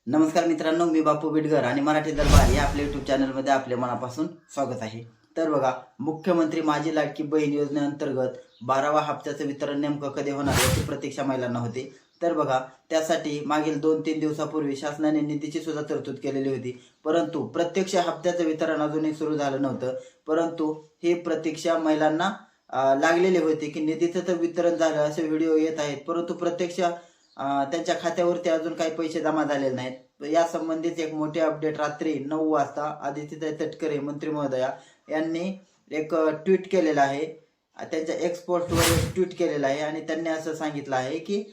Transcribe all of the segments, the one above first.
नमस्कार मित्रांनो, मी बापू बिडकर आणि मराठी दरबार या आपल्या यूट्यूब चॅनलमध्ये आपल्या मनापासून स्वागत आहे। तर बघा, मुख्यमंत्री माझी लाडकी बहीण योजनेअंतर्गत 12वा हप्त्याचं वितरण नेमकं कधी होणार याची प्रतीक्षा महिलांना होती। तर बघा, त्यासाठी मागील 2-3 दिवसापूर्वी शासनाने निधीची सुद्धा तरतूद केलेली होती, परंतु प्रत्यक्ष हप्त्याचं वितरण अजूनही सुरू झालं नव्हतं। परंतु ही प्रतीक्षा महिलांना लागलेली होती की निधीचं तर वितरण झालं असे व्हिडिओ येत आहेत, परंतु प्रत्यक्ष त्यांच्या खात्यावरती अजून काही पैसे जमा झालेले नाहीत। या संबंधीच एक मोठे अपडेट रात्री 9 वाजता आदित्यताई तटकरे मंत्री महोदया यांनी एक ट्विट केलेलं आहे। त्यांच्या एक्स पोस्टवर एक ट्विट केलेलं आहे आणि त्यांनी असं सांगितलं आहे की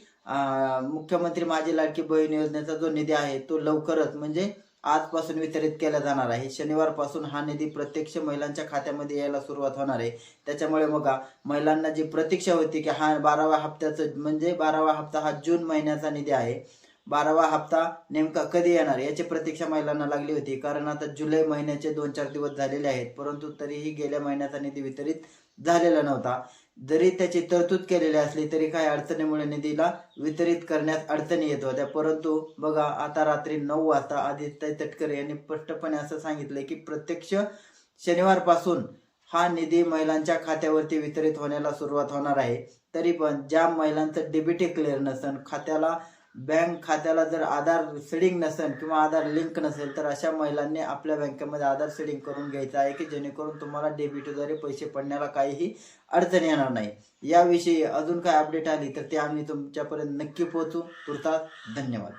मुख्यमंत्री माझी लाडकी बहीण योजनेचा जो निधी आहे तो लवकरच म्हणजे आजपासून वितरित केला जाणार आहे। शनिवारपासून हा निधी प्रत्यक्ष महिलांच्या खात्यामध्ये यायला सुरुवात होणार आहे। त्याच्यामुळे बघा, महिलांना जी प्रतीक्षा होती की हा 12वा हप्त्याचं म्हणजे 12वा हप्ता हा जून महिन्याचा निधी आहे, 12वा हप्ता नेमका कधी येणार याची प्रतीक्षा महिलांना लागली होती। कारण आता जुलै महिन्याचे 2-4 दिवस झालेले आहेत, परंतु तरीही गेल्या महिन्याचा निधी वितरित झालेला नव्हता। जरी त्याची तरतूद केलेली असली तरी काही अडचणीमुळे निधीला वितरित करण्यास अडचणी येत होत्या। परंतु बघा, आता रात्री 9 वाजता आदित्यताई तटकरे यांनी स्पष्टपणे असं सांगितलंय की प्रत्यक्ष शनिवारपासून हा निधी महिलांच्या खात्यावरती वितरित होण्याला सुरुवात होणार आहे। तरी पण ज्या महिलांचं डीबीटी क्लिअर नसेल, खात्याला बँक खात्याला जर आधार सीडिंग नसेल किंवा आधार लिंक नसेल, तर अशा महिलांनी आपल्या बँकेमध्ये आधार सीडिंग करून घ्यायचं आहे की जेणेकरून तुम्हाला डीबीटीद्वारे पैसे पडण्याला काहीही अडचण येणार नाही। याविषयी अजून काय अपडेट आली तर ते आम्ही तुमच्यापर्यंत नक्की पोहोचू। तुर्तास धन्यवाद।